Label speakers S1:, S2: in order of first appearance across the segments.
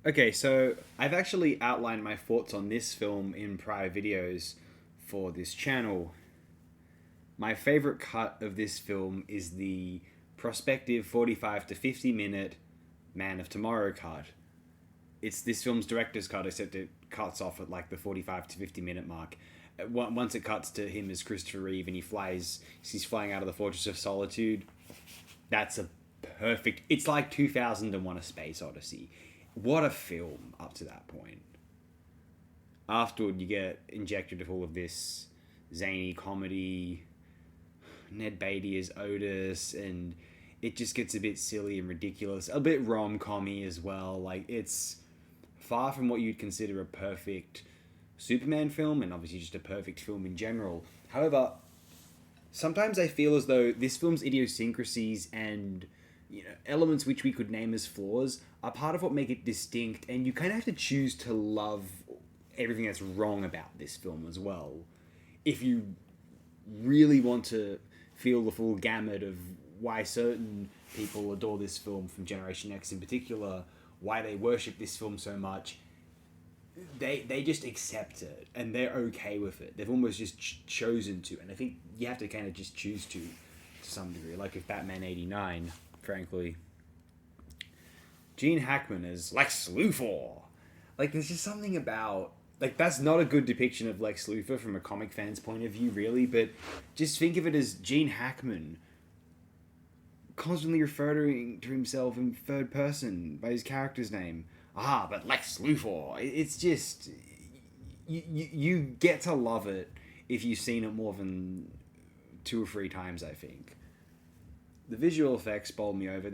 S1: Okay, so I've actually outlined my thoughts on this film in prior videos for this channel. My favorite cut of this film is the prospective 45 to 50 minute Man of Tomorrow cut. It's this film's director's cut, except it cuts off at like the 45 to 50-minute mark. Once it cuts to him as Christopher Reeve and he's flying out of the Fortress of Solitude. That's a perfect. It's like 2001: A Space Odyssey. What a film up to that point. Afterward, you get injected with all of this zany comedy. Ned Beatty as Otis, and it just gets a bit silly and ridiculous, a bit rom-commy as well. Like, it's far from what you'd consider a perfect Superman film, and obviously just a perfect film in general. However, sometimes I feel as though this film's idiosyncrasies and elements which we could name as flaws are part of what make it distinct, and you kind of have to choose to love everything that's wrong about this film as well. If you really want to feel the full gamut of why certain people adore this film, from Generation X in particular, why they worship this film so much, they just accept it and they're okay with it. They've almost just chosen to, and I think you have to kind of just choose to some degree. Like with Batman '89, frankly, Gene Hackman as Lex Luthor. Like, there's just something about, like, that's not a good depiction of Lex Luthor from a comic fan's point of view, really. But just think of it as Gene Hackman constantly referring to himself in third person by his character's name. Ah, but Lex Luthor. It's just you get to love it if you've seen it more than two or three times. I think the visual effects bowl me over.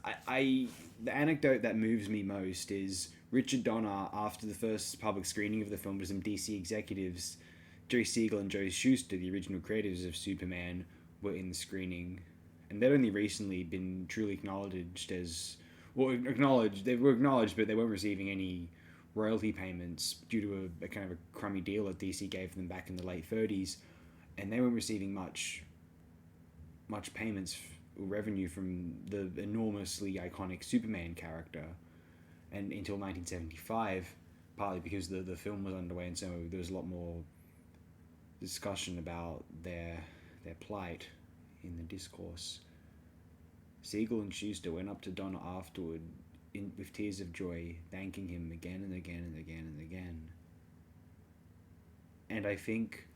S1: I the anecdote that moves me most is Richard Donner, after the first public screening of the film, to some DC executives. Jerry Siegel and Joe Shuster, the original creators of Superman, were in the screening, and they'd only recently been truly acknowledged as, well, acknowledged. They were acknowledged, but they weren't receiving any royalty payments due to a kind of a crummy deal that DC gave them back in the late '30s, and they weren't receiving much payments or revenue from the enormously iconic Superman character, and until 1975, partly because the film was underway, and so there was a lot more discussion about their plight in the discourse. Siegel and Schuster went up to Donner afterward with tears of joy, thanking him again and again and again and again. And I think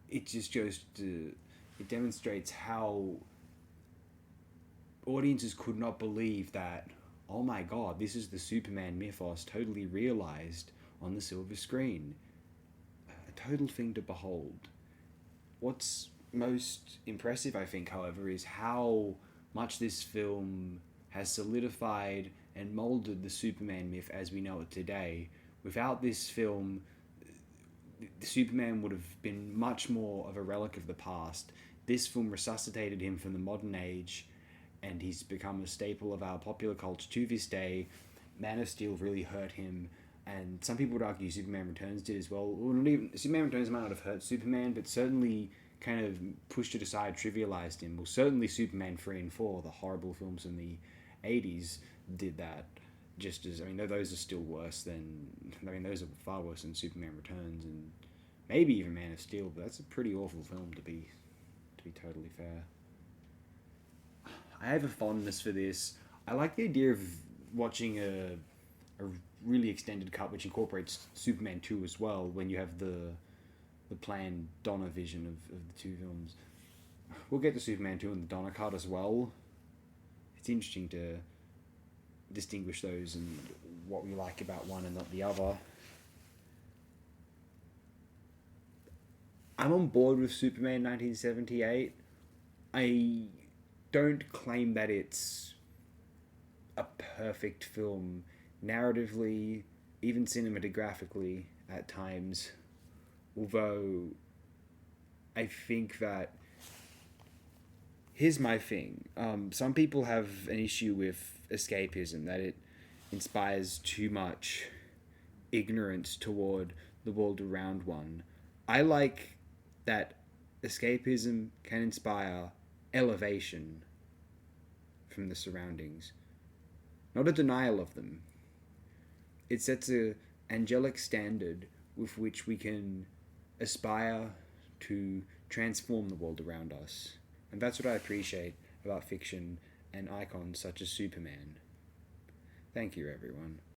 S1: it just goes to, it demonstrates how audiences could not believe that, oh my god, this is the Superman mythos totally realized on the silver screen. A total thing to behold. What's most impressive, I think, however, is how much this film has solidified and molded the Superman myth as we know it today. Without this film, Superman would have been much more of a relic of the past. This film resuscitated him from the modern age, and he's become a staple of our popular culture to this day. Man of Steel really hurt him, and some people would argue Superman Returns did as well. Not even, Superman Returns might not have hurt Superman, but certainly kind of pushed it aside, trivialized him. Well, certainly Superman 3 and 4, the horrible films in the '80s, did that. Just as, I mean, those are still worse than, I mean, those are far worse than Superman Returns, and maybe even Man of Steel, but that's a pretty awful film to be totally fair. I have a fondness for this. I like the idea of watching a really extended cut which incorporates Superman 2 as well, when you have the planned Donner vision of the two films. We'll get to Superman 2 and the Donner cut as well. It's interesting to distinguish those and what we like about one and not the other. I'm on board with Superman 1978. I don't claim that it's a perfect film narratively, even cinematographically at times. Although I think that, here's my thing. Some people have an issue with escapism, that it inspires too much ignorance toward the world around one. I like that escapism can inspire elevation from the surroundings. not a denial of them. It sets a angelic standard with which we can aspire to transform the world around us. And that's what I appreciate about fiction and icons such as Superman. Thank you, everyone.